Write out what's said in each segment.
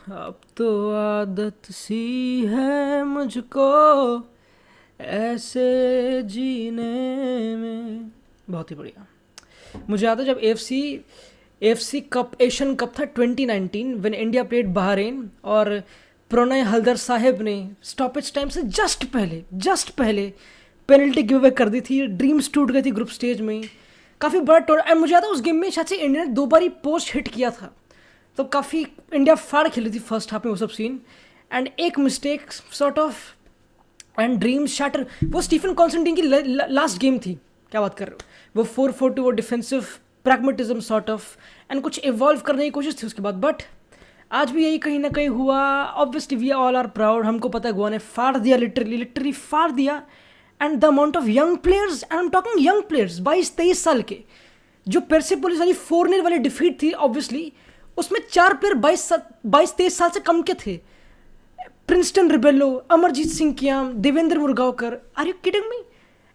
अब तो आदत सी है मुझको ऐसे जीने में। बहुत ही बढ़िया। मुझे याद है जब एफसी कप एशियन कप था 2019 व्हेन इंडिया प्लेड बहरीन, और प्रणय हल्दर साहब ने स्टॉपेज टाइम से जस्ट पहले पेनल्टी गिव अवे कर दी थी। ड्रीम्स टूट गई थी ग्रुप स्टेज में। काफ़ी बड़ा एंड मुझे याद है उस गेम में शायद से इंडिया ने 2 बार ही पोस्ट हिट किया था, तो काफ़ी इंडिया फाड़ खेली थी फर्स्ट हाफ में वो सब सीन। एंड एक mistake sort of and dreams shatter. वो स्टीफन कॉन्स्टेंटीन की लास्ट गेम थी, क्या बात कर रहे हो। वो 4-4-2 वो defensive pragmatism sort of and कुछ इवॉल्व करने की कोशिश थी उसके बाद, बट आज भी यही कहीं ना कहीं हुआ। Obviously we all are proud, हमको पता है गोवा ने फाड़ दिया, लिटरली फाड़ दिया। And the amount of young players, and I am talking young players 22-23 साल के, जो पेर्सेपोलिस वाली 4-0 वाली डिफीट थी ऑब्वियसली, उसमें 4 प्लेयर 22-23 साल से कम के थे। Princeton Rebello, Amarjit Singh Kiyam, Devendra Murgaonkar, are you kidding me.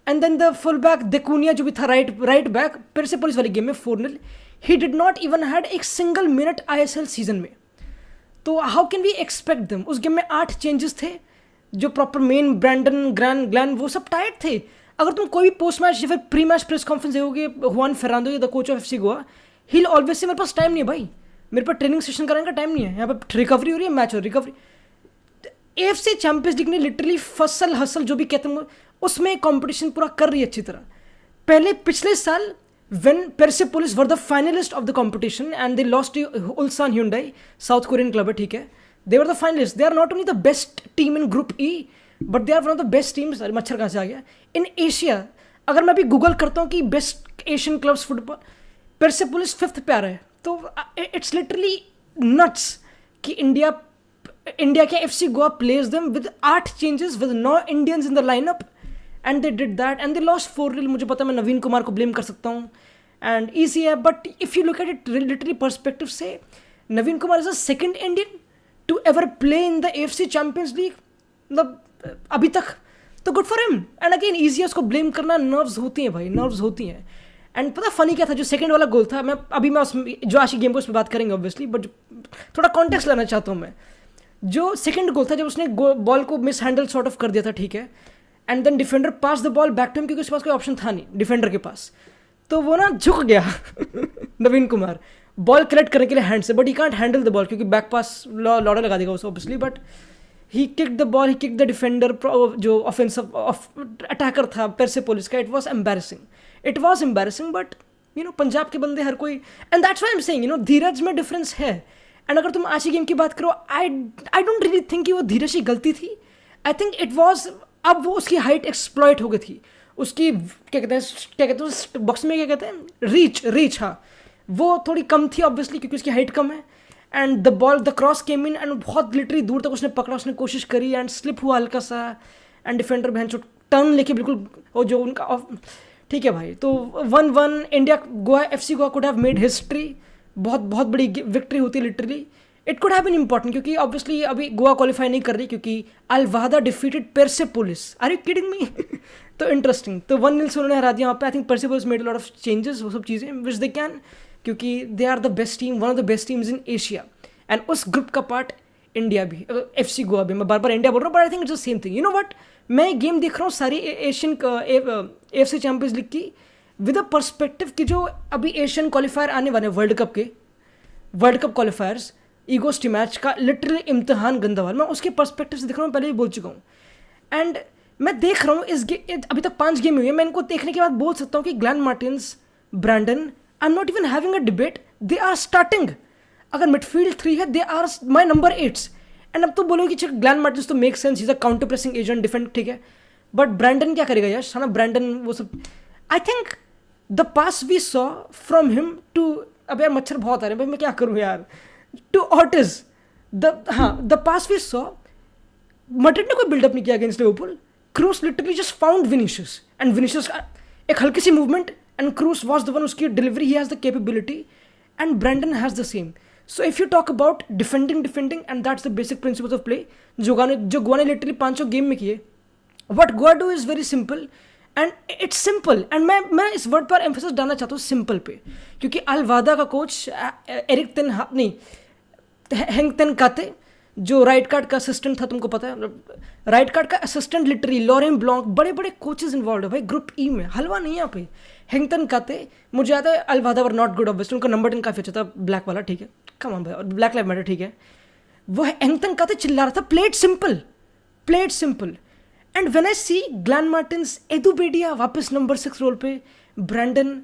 And then the full back देकुनिया जो भी था राइट बैक पेर्सेपोलिस वाली गेम में 4-0, he did not even had एक सिंगल मिनट आईएसएल सीजन में। तो how can we expect them. उस गेम में 8 चेंजेस थे, जो प्रॉपर मेन ब्रैंडन ग्लैन वो सब टायर्ड थे। अगर तुम कोई भी पोस्ट मैच या फिर प्री मैच प्रेस कॉन्फ्रेंस देखोगे, हुआन फेरांडो या the coach of FC Goa, he always say मेरे पास टाइम नहीं है भाई, मेरे पास ट्रेनिंग सेशन कराने का टाइम नहीं है, यहाँ पे रिकवरी हो रही है, मैच हो रिकवरी। एएफसी चैंपियंस लीग ने लिटरली फसल हसल जो भी कहते हैं उसमें कंपटीशन पूरा कर रही है अच्छी तरह। पहले पिछले साल when Persepolis were the finalist of the competition and they lost to Ulsan Hyundai, South Korean club है, ठीक है, they were the finalists. They are not only the best team in Group E, but they are one of the best teams. अरे मच्छर कहाँ से आ गया in Asia। अगर मैं अभी गूगल करता हूँ कि best Asian clubs football, Persepolis 5th पे आ रहा है। तो इट्स लिटरली नट्स कि इंडिया के FC Goa plays them with 8 changes with 9 Indians in the lineup, and they did that and they lost 4-0। मुझे पता है मैं नवीन कुमार को ब्लेम कर सकता हूँ एंड ईजी है, but if you look at it literally perspective से, Naveen Kumar is a second Indian to ever play in the FC Champions League, मतलब अभी तक। तो good for him. And again easy है उसको ब्लेम करना, नर्व्स होती हैं भाई, नर्व्स होती हैं। एंड पता फनी क्या था, जो सेकंड वाला गोल था, मैं उस जो आज की गेम को उस पर बात करेंगे ऑब्वियसली, बट थोड़ा कॉन्टेक्स्ट लाना चाहता हूँ मैं। जो सेकंड गोल था, जब उसने बॉल को मिस हैंडल सॉर्ट ऑफ कर दिया था, ठीक है, and then defender pass the ball back to him, क्योंकि उसके पास कोई ऑप्शन था नहीं डिफेंडर के पास, तो वो ना झुक गया नवीन कुमार बॉल कलेक्ट करने के लिए हैंड से, but he can't handle the ball क्योंकि बैक पास लॉडर लगा देगा उसे obviously, but he kick the ball, he kick the defender, जो ऑफेंसिव अटैकर था पेर्सेपोलिस का। It was embarrassing, but you know Punjab के बंदे हर कोई, and that's why I am saying, you know Dheeraj में डिफरेंस है। एंड अगर तुम आज की गेम की बात करो, आई डोंट रियली थिंक कि वो धीरज की गलती थी। आई थिंक इट वॉज, अब वो उसकी हाइट एक्सप्लॉइट हो गई थी, उसकी क्या कहते हैं बॉक्स में क्या कहते हैं, रीच, हाँ, वो थोड़ी कम थी ऑब्वियसली क्योंकि उसकी हाइट कम है। And the cross came in and बहुत लिटरली दूर तक उसने पकड़ा, उसने कोशिश करी एंड स्लिप हुआ हल्का सा, एंड डिफेंडर बहन चो टर्न लेके बिल्कुल, वो जो उनका, ठीक है भाई। तो 1-1 India Goa, FC Goa could have made history, बहुत बहुत बड़ी विक्ट्री होती है literally. It could have been important क्योंकि ऑब्वियसली अभी गोवा क्वालिफाई नहीं कर रही क्योंकि Al Wahda defeated Persepolis. Are you kidding me तो इंटरेस्टिंग, तो 1-0 से उन्होंने हरा दिया वहाँ पे। I think Persepolis made a lot of changes, वो सब चीज़ें विच दे कैन, क्योंकि they are the best team, one of the best teams in Asia, and उस ग्रुप का पार्ट इंडिया भी, एफसी गोवा भी। मैं बार बार इंडिया बोल रहा हूँ, but I think it's the same thing. You know what, मैं गेम देख रहा हूँ सारी एशियन एफसी चैंपियंस लीग की विद अ पर्सपेक्टिव कि जो अभी एशियन क्वालिफायर आने वाले वर्ल्ड कप क्वालिफायर्स, ईगोस्टी मैच का लिटरली इम्तिहान गंदा वाला, मैं उसके पर्सपेक्टिव से देख रहा हूँ, पहले भी बोल चुका हूँ। एंड मैं देख रहा हूँ अभी तक 5 गेम हुई है, मैं इनको देखने के बाद बोल सकता हूँ कि Glan Martins, Brandon, I am not even having a debate, they are starting. अगर मिडफील्ड 3 है, they are my number 8। And अब तो बोलोगे कि ग्लैन मार्टिन्स तो make sense, is a counter pressing agent, defend, ठीक है, बट ब्रैंडन क्या करेगा यार, साना ब्रैंडन वो सब। I think the pass we saw from him to, अब यार मच्छर बहुत आ रहे हैं भाई, मैं क्या करूँ यार, to Ortiz, the pass we saw, Madrid ने कोई बिल्डअप नहीं किया against Liverpool, Kroos literally just found Vinicius, and Vinicius एक हल्की सी movement and Kroos was the one, उसकी delivery, he has the capability, and Brandon has the same. So if you talk about defending and that's the basic principles of play जो गोवा ने literally 500 game में किए। What Goa do is very simple, and it's simple, and मैं इस word पर emphasis डालना चाहता हूँ सिंपल पे, क्योंकि अल वाहदा का कोच एरिक टेन हाग नहीं, हेंगतेन काते जो राइट कार्ड का असिस्टेंट था, तुमको पता है, राइट कार्ड का असिस्टेंट लिटरली, लॉरेन ब्लॉन्क, बड़े बड़े कोचेज इन्वॉल्व है भाई ग्रुप ई में, हलवा नहीं है यहाँ पे। हेंगतन काते, मुझे याद है अलवादा वर नॉट गुड ऑब्वियसली, उनका नंबर 10 काफ़ी अच्छा था, ब्लैक वाला, ठीक है, कम ऑन भाई, और ब्लैक लाइव मैटर, ठीक है। वो हेंगतन काते चिल्ला रहा था play it simple. And when I see Glan Martins, Edu Bedia वापस नंबर 6 रोल पे, ब्रैंडन,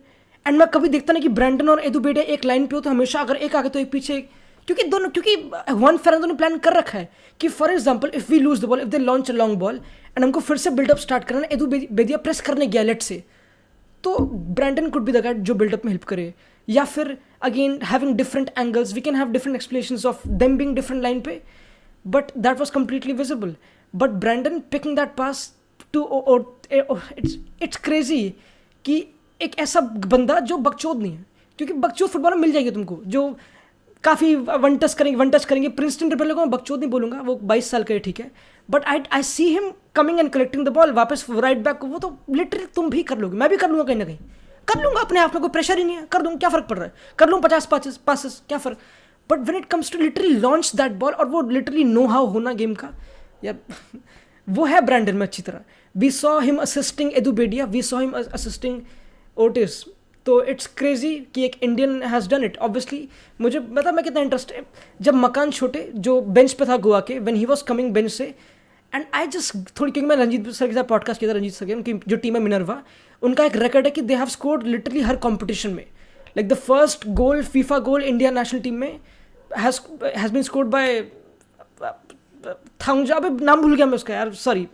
एंड मैं कभी देखता नहीं कि ब्रैंडन और एदुबेडिया एक लाइन पे हो तो हमेशा अगर एक आगे तो एक पीछे, क्योंकि वन फेरनांडो ने प्लान कर रखा है कि for example if we lose the ball, if they launch a long ball and हमको फिर से बिल्डअप स्टार्ट करना है, एदुबेडिया प्रेस करने गया लेट से, तो Brandon could be the guy जो बिल्डअप में हेल्प करे, या फिर again having different angles, we can have different explanations of them being different line पे, but that was completely visible. But Brandon picking that pass to, it's crazy कि एक ऐसा बंदा जो बकचोद नहीं है, क्योंकि बकचोद फुटबॉल में मिल जाएगी तुमको, जो काफ़ी वन टच करेंगे। प्रिंसटन रिपब्लिक को मैं बकचोद नहीं बोलूँगा, वो 22 साल का है, ठीक है, but I see him coming and collecting the ball वापस राइट बैक को, वो तो लिटरली तुम भी कर लोगे, मैं भी कर लूँगा, कहीं ना कहीं कर लूँगा, अपने आप में कोई प्रेशर ही नहीं है, कर दूँगा, क्या फ़र्क पड़ रहा है, कर लूँ 50 पासेस, क्या फ़र्क। But when it comes to literally launch that ball, और वो लिटरली नो हाउ होना गेम का, यार वो है ब्रैंडन में अच्छी तरह। We saw him assisting Edu Bedia, we saw him assisting Otis, तो इट्स क्रेजी कि एक Indian has done it. Obviously मुझे मतलब मैं कितना इंटरेस्ट है, जब मकान छोटे जो बेंच पे था गोवा के, when he was coming bench से, एंड आई जस्ट थोड़ी, क्योंकि मैं रंजीत सर के साथ पॉडकास्ट किया था, रंजीत सर के, उनकी जो टीम है मिनर्वा, उनका एक रिकॉर्ड है कि दे हैव स्कोर्ड लिटरली हर कॉम्पिटिशन में, like the first goal, FIFA goal India national team में हैज़ बीन स्कोर्ड बाय थाउजा, अबे नाम भूल गया मैं उसका यार, सॉरी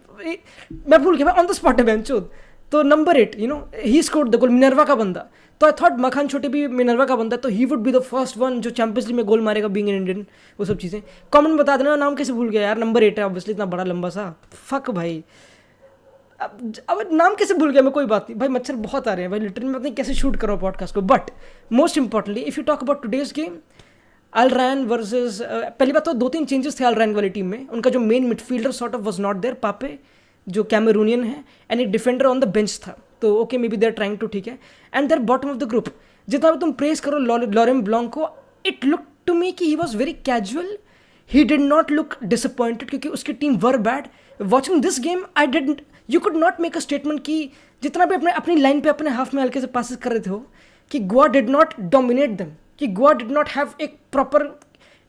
मैं भूल गया, मैं ऑन द स्पॉट है बेंचोद, तो number 8 he scored the goal, Minerva का बंदा, तो आई थॉट मखान छोटे भी मिनर्वा का बंदा, तो he would be the first one जो चैंपियंस लीग में गोल मारेगा बीइंग एन इंडियन, वो सब चीज़ें। कमेंट बता देना, नाम कैसे भूल गया यार, नंबर 8 है ऑब्वियसली, इतना बड़ा लंबा सा, फक भाई, अब नाम कैसे भूल गया मैं, कोई बात नहीं भाई, मच्छर बहुत आ रहे हैं भाई, लिटरली मैं पता नहीं कैसे शूट कर रहा हूँ पॉडकास्ट को। But most importantly if you talk about today's game, Al Rayyan versus, पहली बात तो 2-3 चेंजेस थे अल रैन वाली टीम में, उनका जो main midfielder sort of was not there, Pape जो कैमरूनियन है, एंड एक डिफेंडर ऑन द बेंच था, तो okay may be they are trying to, ठीक है, and they're bottom of the group, जितना भी तुम प्रेस करो लॉरेन ब्लॉन्क को, इट लुक टू मी कि he was very casual, he did not look disappointed, क्योंकि उसकी team were bad. Watching this game I didn't, you could not make a statement कि जितना भी अपनी लाइन पे अपने हाफ में हल्के से पासेस कर रहे थे हो, कि Goa did not dominate them, कि गोवा डिड नॉट हैव एक प्रॉपर,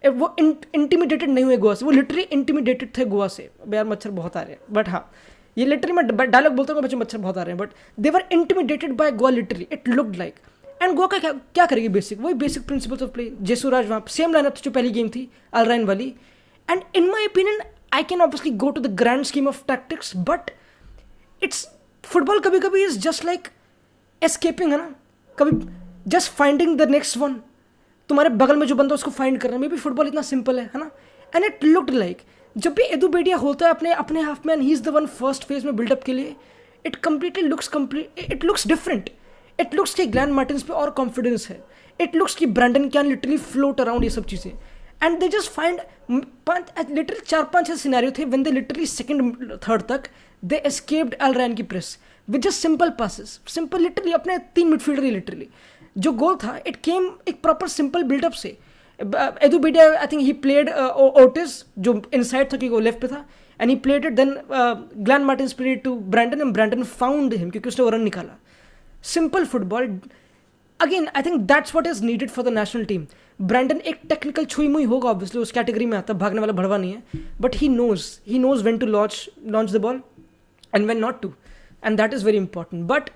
वो इंटिमिडेटेड नहीं हुए गोवा से, वो लिटरली इंटिमिडेटेड थे गोवा से। यार मच्छर बहुत आ रहे हैं, बट हाँ ये लिटरली मैं डायलॉग बोलता हूँ, बच्चे मच्छर बहुत आ रहे हैं, but they were intimidated bye Goa, literally it looked like. And Goa का क्या करेगी, बेसिक वही बेसिक प्रिंसिपल्स ऑफ प्ले, जेसूराज वहाँ सेम लाइनअप जो पहली गेम थी अल रैन वाली, and in my opinion I can obviously go to the grand scheme of tactics, but it's football कभी कभी इज जस्ट लाइक एस्केपिंग, है ना, कभी just finding the next one, तुम्हारे बगल में जो बंदा उसको फाइंड करना, मे बी फुटबॉल इतना सिंपल है ना। एंड इट लुक्ड लाइक जब भी एदुबेडिया होता है अपने हाफ में, he is the one first phase में बिल्डअप के लिए, it looks different, it looks कि ग्लैन मार्टिन्स पे और कॉन्फिडेंस है, इट लुक्स कि Brandon can literally float around, ये सब चीज़ें, and they just find literally 4-5 ऐसे सिनेरियो थे when they literally second third तक दे एस्केप्ड अल रैन की press with just simple passes, simple literally अपने 3 मिडफील्डर ही, लिटरली जो गोल था इट केम एक प्रॉपर सिंपल बिल्डअप से। Edu Bedia I think he played Otis जो इनसाइड था, क्योंकि वो लेफ्ट पे था, and he played it, then Glan Martins played to Brandon, and Brandon found him क्योंकि उसने वो रन निकाला। Simple football, again I think that's what is needed for the national team. Brandon एक टेक्निकल छुई मुई होगा ऑब्वियसली, उस category में आता, भागने वाला भड़वा नहीं है, but he knows when to launch the ball and when not to, and that is very important. बट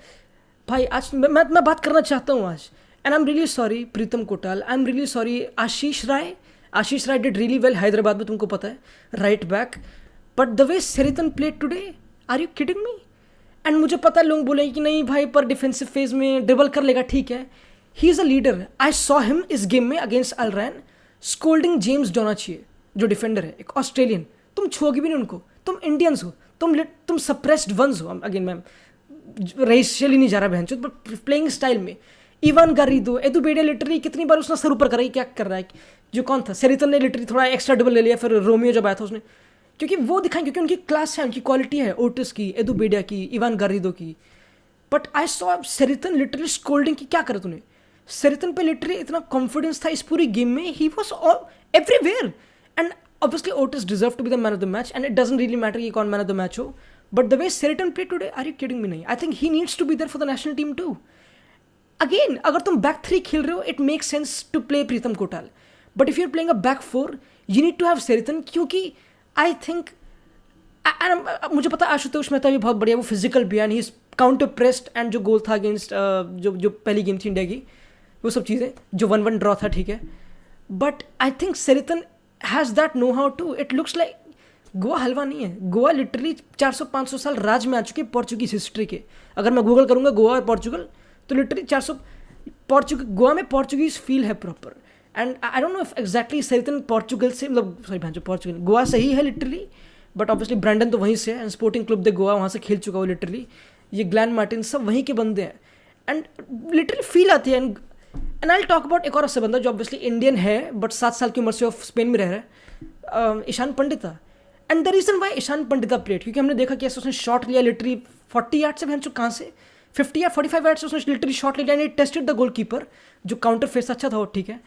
भाई आज मैं बात करना चाहता हूँ आज, and I am really sorry Pritam Kotal, I am really sorry Ashish Rai did really well Hyderabad में, तुमको पता है, right back, but the way Seriton played today, are you kidding me? And मुझे पता है लोग बोलेंगे कि नहीं भाई पर डिफेंसिव फेज में ड्रिबल कर लेगा, ठीक है, he is a leader. I saw him इस गेम में अगेंस्ट अल रैन स्कोल्डिंग जेम्स डोनाचिए जो डिफेंडर है, एक ऑस्ट्रेलियन, तुम छुओगे भी नहीं उनको, तुम इंडियंस हो, तुम सप्रेस्ड वंस हो, अगेन मैम रेशियली नहीं जा रहा बहन चोद, बट प्लेइंग स्टाइल में इवान गारिदो, एदुबेडिया लिटरली कितनी बार उसने सर ऊपर करा, क्या कर रहा है, जो कौन था सेरितन ने लिटरली थोड़ा एक्स्ट्रा डबल ले लिया, फिर रोमियो जब आया था उसने, क्योंकि वो दिखाएं, क्योंकि उनकी क्लास है, उनकी क्वालिटी है, ओटिस की, एदुबेडिया की, इवान गारिदो की। But I saw Seriton literally scolding की, क्या करे तूने, सरितन पे लिटरली इतना कॉन्फिडेंस था इस पूरी गेम में, he was everywhere. And obviously Otis deserve to be the man of the match, and it doesn't really matter कि कौन मैन ऑफ द मैच हो, but the way Seriton play today, are you kidding me? नहीं, I think he needs to be there for the national team too. Again अगर तुम back 3 खेल रहे हो, it make sense to play Pritam Kotal, but if you are playing a back 4 you need to have Seriton, क्योंकि I think मुझे पता आशुतोष मेहता भी बहुत बढ़िया, वो फिजिकल भी and he is counter pressed, and जो गोल था अगेंस्ट जो पहली गेम थी इंडिया की, वो सब चीज़ें जो 1-1 ड्रॉ था, ठीक है, but I think Seriton has that know how to. It looks like Goa हलवा नहीं है. गोवा लिटरली 400-500 साल राज में आ चुके हैं पोर्चुगीज हिस्ट्री के. अगर मैं गूगल करूँगा गोवा और पोर्चुगल तो लिटरली 400 गोवा में पोर्चुगीज फील है proper. And I don't know if exactly Seriton Portugal से, मतलब सॉरी भाई, पोर्चुगल गोवा से ही है लिटरली, बट ऑब्वियसली ब्रैंडन तो वहीं से है, एंड स्पोर्टिंग क्लब दे गोवा वहाँ से खेल चुका हो लिटरली. ये ग्लैन मार्टिन सब वहीं के बंदे हैं, एंड लिटरली फील आती है. एंड आई टॉक अबाउट एक और ऐसा बंदा जो ऑब्वियसली इंडियन है बट 7 साल की उम्र से स्पेन में रह रहा है, Ishan Pandita. And the reason why Ishan Pandita played, क्योंकि हमने देखा कि ऐसे उसने शॉट लिया लिटरली 40 यार्ड से, बहन चो कहाँ से 50 या 45 यार्ड से उसने लिटरली शॉट लिया, and tested the goal keeper, जो काउंटर फेस अच्छा था वो, ठीक है.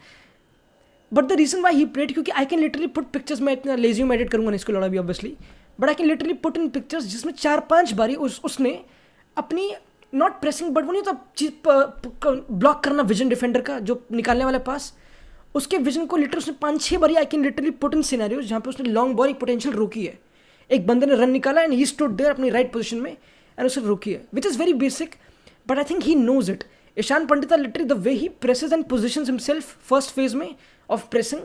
But the reason why he played, क्योंकि I can literally put pictures, मैं इतना लेजी हूँ, एडिट करूँगा नहीं इसको लड़ा भी obviously, but I can literally put in pictures जिसमें 4-5 बारी उसने अपनी नॉट प्रेसिंग, बट वो नहीं होता चीज ब्लॉक करना विजन डिफेंडर का, जो निकालने वाले पास, उसके विजन को लिटरली उसने 5-6 बारी आई can literally put in scenarios जहाँ पे उसने लॉन्ग बॉल पोटेंशियल रोकी है. एक बंदे ने रन निकाला एंड ही स्टूड देयर अपनी राइट पोजीशन में एंड उसने रोकी है, which is very basic, but I think he knows it. Ishan Pandita literally the way he presses and positions himself first phase में of pressing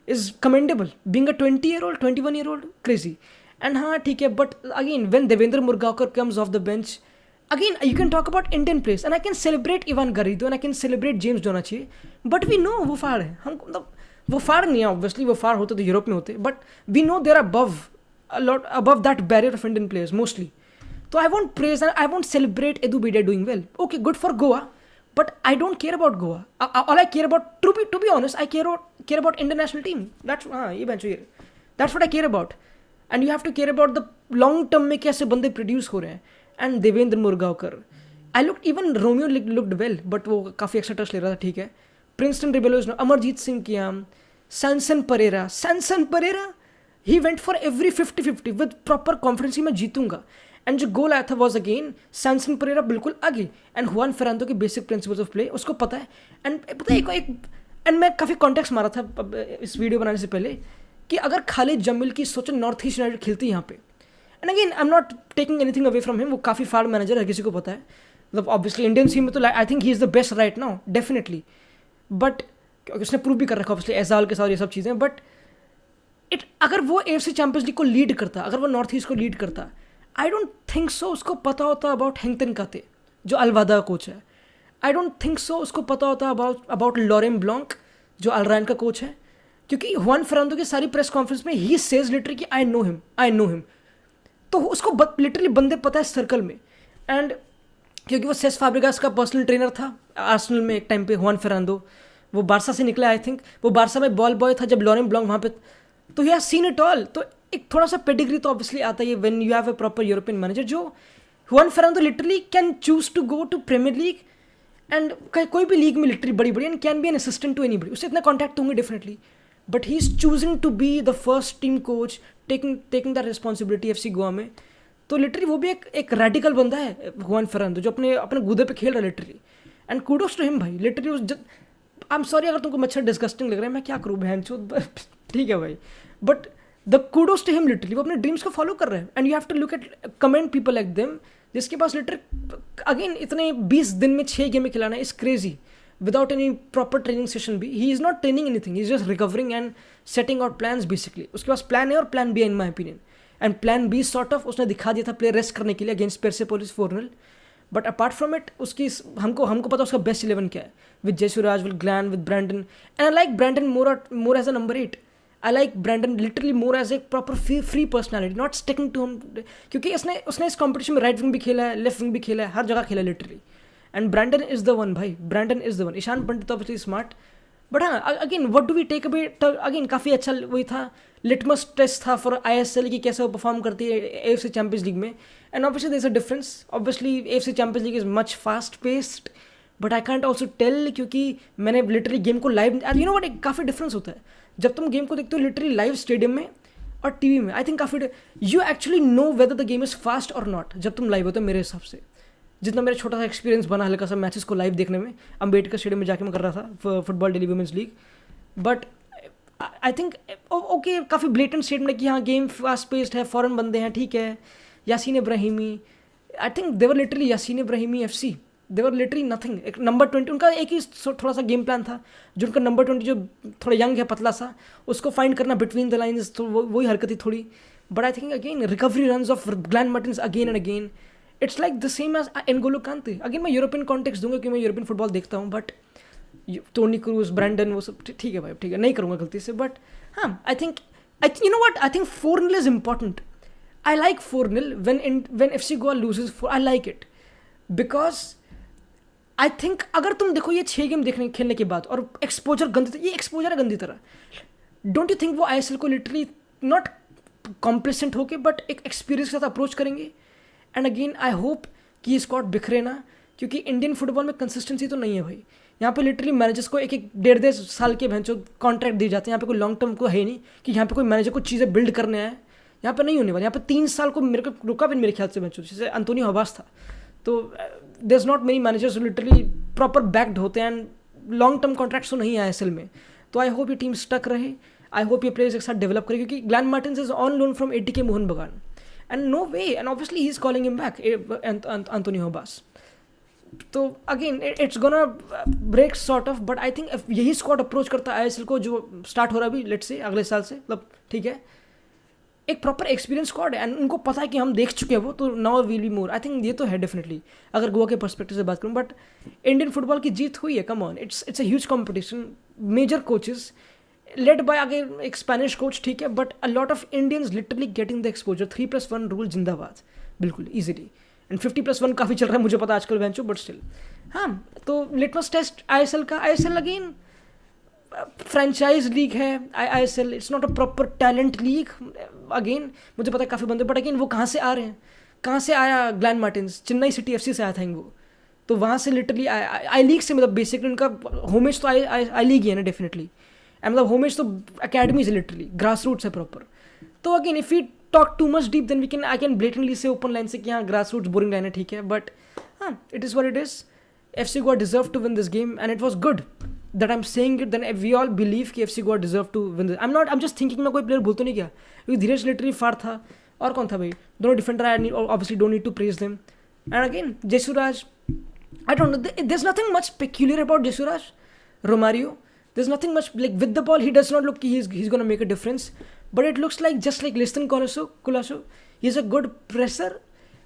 is commendable, being a 20-year-old 21-year-old, crazy. And हाँ ठीक है, but again when Devendra Murgaonkar comes off the bench, again you can talk about Indian players and I can celebrate Ivan Garrido and I can celebrate James Donachi, but we know वो फाड़ है. हम मतलब वो फाड़ नहीं है ऑब्वियसली, वो फाड़ होते तो यूरोप में होते, but we know there above a lot above that barrier of Indian players mostly. So I won't praise and I won't celebrate Edu Bidya doing well. Okay, good for Goa, but I don't care about Goa. All I care about, to be honest, I care about Indian national team. That's ये बेंचो ये, that's what I care about. And you have to care about the long term में कैसे बंदे produce हो रहे हैं. And Devendra Murgaonkar, I look even Romeo looked well, but वो काफ़ी एक्स्ट्रा टच ले रहा था, ठीक है. Princeton Rebello, Amarjit Singh Kiyam, Samson Pereira he went for every 50-50 with proper confidence, he मैं जीतूंगा. एंड जो गोल आया था वॉज अगेन सैमसन परेरा बिल्कुल आगे, एंड हुआन फेरांडो के बेसिक प्रिंसिपल्स ऑफ प्ले उसको पता है. एंड पता है एक एंड मैं काफ़ी कॉन्टेक्स्ट मारा था इस वीडियो बनाने से पहले कि अगर खालिद जमील की सोचो नॉर्थ ईस्ट यूनाइटेड खेलती यहाँ पे, and again I am not taking anything away from him, वो काफ़ी फाड़ मैनेजर है, किसी को पता है, मतलब ऑब्वियसली इंडियन टीम में तो I think he is the best right now definitely, but उसने प्रूव भी कर रखा ऑब्वियसली एजाल के साथ ये सब चीज़ें. बट अगर वो AFC चैंपियंस लीग को लीड करता, अगर वो नॉर्थ ईस्ट को लीड करता, आई डोंट थिंक सो उसको पता होता अबाउट हेंगटन काते जो अलवादा कोच है. आई डोंट थिंक सो उसको पता होता अबाउट लॉरेन ब्लॉन्क जो अलरायन का कोच है, क्योंकि हुआन फेरांडो की सारी प्रेस कॉन्फ्रेंस में ही सेज लिटरली कि आई नो हिम. तो उसको लिटरली बंदे पता है सर्कल में. एंड क्योंकि वो सेस फैब्रिगास का पर्सनल ट्रेनर था आर्सेनल में एक टाइम पे, हुआन फेरांडो, वो बारसा से निकला आई थिंक, वो बारसा में बॉल बॉय था जब लॉरेन ब्लॉन्क वहाँ पे, तो he has seen it all. तो एक थोड़ा सा पेडिग्री तो ऑब्वियसली आता है when you have a proper European manager. जो Juan Ferrando literally can choose to go to Premier League and कोई भी लीग में लिटरली बड़ी and can be an assistant to anybody, उससे इतना कॉन्टैक्ट होंगे definitely, but he is choosing to be the first team coach, taking that responsibility FC Goa में. तो literally वो भी एक रेडिकल बंदा है हुआन फेरांडो, जो अपने गूदे पे खेल रहा है literally. And kudos to him भाई, लिटरली आई एम सॉरी अगर तुमको मच्छर डिस्गस्टिंग लग रहा है, मैं क्या करूँ बहन चो, ठीक है भाई, but the kudos to him literally, वो अपने ड्रीम्स को फॉलो कर रहे हैं. And you have to look at comment people like them, जिसके पास लिटरली अगेन इतने 20 दिन में 6 गेमें खिलाना is crazy without any proper training session भी. He is not training anything, he is just recovering and setting out plans basically. उसके पास प्लान है और प्लान बी है in my opinion. And plan B sort of उसने दिखा दिया था प्लेयर रेस्ट करने के लिए against Persepolis 4-0. But apart from it उसकी हमको पता उसका बेस्ट 11 क्या है, with Jesuraj, with Glenn, with Brandon. And I like Brandon more as a number 8. I like Brandon literally more as a proper free personality, not sticking to him, क्योंकि उसने इस competition में राइट विंग भी खेला है, लेफ्ट विंग भी खेला है, हर जगह खेला है literally. And Brandon is the one भाई, Brandon is the one. Ishan Pandit obviously smart, but हाँ again what do we take away, again काफ़ी अच्छा वही था, लिटमस टेस्ट था फॉर ISL की कैसे वो परफॉर्म करती है AFC चैंपियंस लीग में. And obviously there is a difference, obviously AFC champions league is much fast paced, but I can't also tell, क्योंकि मैंने लिटरली गेम को लाइव, यू नो व्हाट, काफ़ी डिफरेंस होता है जब तुम गेम को देखते हो लिटरली लाइव स्टेडियम में और टीवी में. आई थिंक काफ़ी you actually know whether the game is fast और नॉट जब तुम लाइव होते हो. मेरे हिसाब से जितना मेरा छोटा सा एक्सपीरियंस बना हल्का सा मैचेस को लाइव देखने में, अम्बेडकर स्टेडियम में जाके मैं कर रहा था football daily women's league. But I think okay, काफ़ी ब्लेटेंट स्टेटमेंट कि हाँ गेम फास्ट पेस्ड है, फॉरेन बंदे हैं, ठीक है. Yasin Ibrahimi, I think they were literally Yasin Ibrahimi FC, they were literally nothing. एक नंबर 20 उनका एक ही थोड़ा सा गेम प्लान था, जो उनका नंबर 20 जो थोड़ा यंग है, पतला सा, उसको फाइंड करना बिटवीन द लाइन्स, तो वही हरकत थी थोड़ी. But I think again recovery runs of Glan Martins again and again, it's like the same as N'Golo Kante. Again मैं यूरोपियन कॉन्टेक्स्ट दूंगा क्योंकि मैं यूरोपियन फुटबॉल देखता हूँ. बट टोनी क्रूज, ब्रैंडन, वो सब ठीक है भाई, ठीक है, नहीं करूँगा गलती से. बट हाँ, आई think you know what, I think 4-0 is important. I like 4-0 when FC Goa loses 4. I like it because I think अगर तुम देखो ये 6 गेम देखने खेलने के बाद और एक्सपोजर गंदी, ये एक्सपोजर है गंदी तरह. डोंट यू थिंक वो ISL को लिटरली नॉट कॉम्प्लेसेंट होके बट एक एक्सपीरियंस के साथ अप्रोच करेंगे. एंड अगेन आई होप कि ये स्क्वाड बिखरे ना, क्योंकि इंडियन फुटबॉल में कंसिस्टेंसी तो नहीं है भाई. यहाँ पे लिटरली मैनेजर्स को एक 1.5 साल के भैंसो कॉन्ट्रैक्ट दिए जाते हैं. यहाँ पे कोई लॉन्ग टर्म को है नहीं कि यहाँ पे कोई मैनेजर को चीज़ें बिल्ड करने आए. यहाँ पे नहीं होने वाला. यहाँ पे 3 साल को मेरे को रुका भी मेरे ख्याल से मैच, जैसे अंतोनियो हबास था. तो there is not many managers literally proper backed होते हैं एंड लॉन्ग टर्म कॉन्ट्रैक्ट्स तो नहीं है ISL में. तो आई होप ये टीम स्टक रहे. आई होप ये प्लेयर्स एक साथ डेवलप करे, क्योंकि Glan Martins is on loan from ATK Mohan Bagan and no way, and obviously he is calling him back, Antonio Habas. तो again it's gonna break sort of. But I think यही squad approach करता है ISL को, जो स्टार्ट हो रहा है अभी लेट्स से अगले साल से, मतलब ठीक है, एक प्रॉपर एक्सपीरियंस स्क्वाड है एंड उनको पता है कि हम देख चुके हैं वो, तो now will be more. I think ये तो है डेफिनेटली अगर गोवा के पर्सपेक्टिव से बात करूँ. बट इंडियन फुटबॉल की जीत हुई है, come on, it's a huge competition, major coaches led by again एक स्पेनिश कोच, ठीक है, but a lot of Indians literally getting the exposure. 3+1 rule जिंदाबाद, बिल्कुल ईजिली. एंड 50+1 काफ़ी चल रहा है, मुझे पता आजकल बेंचो, बट स्टिल हाँ. तो लिटमस टेस्ट ISL का. ISL अगेन फ्रेंचाइज लीग है. ISL it's not a proper talent league. Again मुझे पता है काफ़ी बंदे, बट अगेन वो कहाँ से आ रहे हैं, कहाँ से आया ग्लैन मार्टिन्स, चेन्नई सिटी FC से आया था वो. तो वहाँ से लिटरली आई लीग से, मतलब बेसिकली उनका होमेज तो आई लीग ही है ना डेफिनेटली. मतलब होमेज तो अकेडमी से लिटरली ग्रास रूट्स है प्रॉपर. तो again if you talk too much deep then I can blatantly say open line से कि हाँ ग्रास रूट्स बोरिंग लाइन है, ठीक है. बट हाँ, it is what it is. FC Goa deserved to win this game and it was good that I'm saying it. Then we all believe कि FC Goa deserved to win this. I'm just thinking मैं कोई player भूल तो नहीं गया, क्योंकि धीरज literally फाड़ था और कौन था भाई, दोनों defender. I obviously don't need to praise them. And again Jesuraj, I don't know, there's nothing much peculiar about Jesuraj. Romario, there's nothing much like with the ball he does not look he's gonna make a difference, but it looks like just like Liston Colasso, he's a good presser.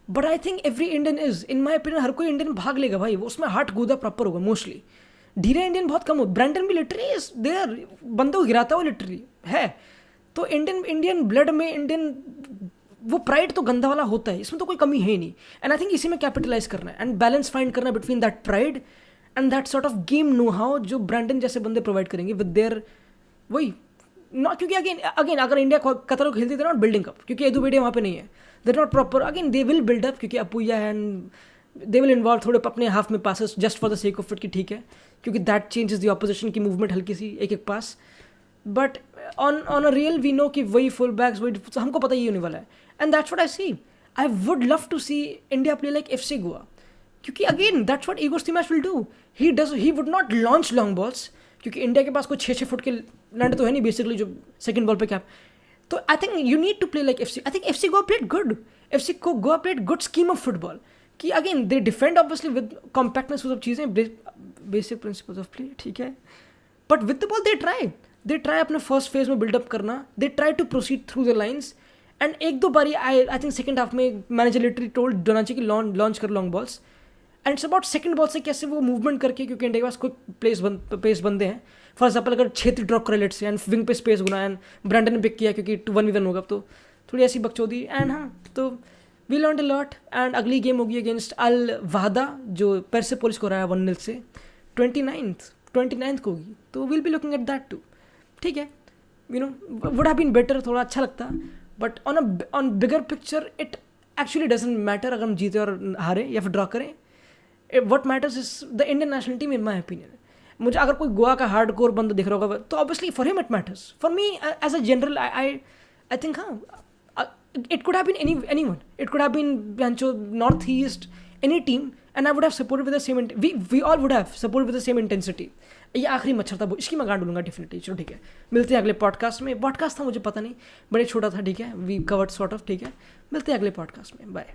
But I think every Indian is, in my opinion हर कोई Indian भाग लेगा भाई, वो उसमें हाथ कूदा proper होगा मोस्टली. धीरे इंडियन बहुत कम हो. ब्रैंडन भी लिटरली इज देयर, बंदों को गिराता हुआ लिटरली है. तो इंडियन ब्लड में इंडियन वो प्राइड तो गंदा वाला होता है, इसमें तो कोई कमी है ही नहीं. एंड आई थिंक इसी में कैपिटलाइज करना है एंड बैलेंस फाइंड करना between that pride and that sort of game know how जो ब्रैंडन जैसे बंदे प्रोवाइड करेंगे विद देयर वही नॉट. क्योंकि अगेन अगर इंडिया कतर को खेलती थी नॉट बिल्डिंग अप, क्योंकि एदू बेडिया वहाँ पे नहीं है, they're not proper. Again they will build up क्योंकि Apuia and they will involve थोड़े अपने हाफ में passes just for the sake of it कि ठीक है, क्योंकि that changes the opposition की movement हल्की सी एक पास. but on a real we know कि वही full backs वही, हमको पता ही होने वाला है. and that's what I see. I would love to see India play like FC Goa, क्योंकि again that's what Igor Stimac will do. He would not launch long balls, क्योंकि इंडिया के पास कोई 6-6 फुट के लैंड तो है नहीं basically जो second ball पे कैप. तो I think you need to play like FC. I think FC Goa played good. FC Goa played good scheme of football. कि again they defend obviously with compactness, वो सब चीज़ें basic principles of play, ठीक है. But with the ball they try अपने first phase में buildup करना. They try to proceed through the lines and एक दो बारी आई थिंक सेकंड हाफ में मैनेजर लिटरली टोल्ड डोनाची की लॉन्च कर long balls. And it's about second ball से कैसे वो मूवमेंट करके, क्योंकि इंडिया के पास कोई पेस बंदे हैं. फॉर एग्जाम्पल अगर क्षेत्र ड्रॉप करे लेट से एंड विंग पे स्पेस गुना एंड ब्रैंडन ने पिक किया क्योंकि 1v1 होगा, तो थोड़ी ऐसी बकचोदी. एंड हाँ, तो we learn a lot. And अगली गेम होगी अगेंस्ट अल वाहदा जो पेर्सेपोलिस को रहा है 1-0 से 29th को होगी. तो will be looking at that too, ठीक है. You know would have been better, थोड़ा अच्छा लगता. But on bigger picture it actually doesn't matter अगर हम जीते और हारे या फिर ड्रॉ करें. What matters is the Indian national team in my opinion. मुझे अगर कोई गोवा का हार्ड कोर बंदा दिख रहा होगा तो obviously for him it matters. For me as a general I think हाँ, it could have been anyone. It could have been Bancho, Northeast, any team, and I would have supported with the same. We all would have supported with the same intensity. ये आखिरी मच्छर था, इसकी मैं गांड डूंगा definitely. चलो ठीक है, मिलते हैं अगले पॉडकास्ट में. पॉडकास्ट था मुझे पता नहीं, बड़े छोटा था. ठीक है, वी कवर्ड सॉर्ट ऑफ. ठीक है, मिलते हैं अगले पॉडकास्ट में. बाय.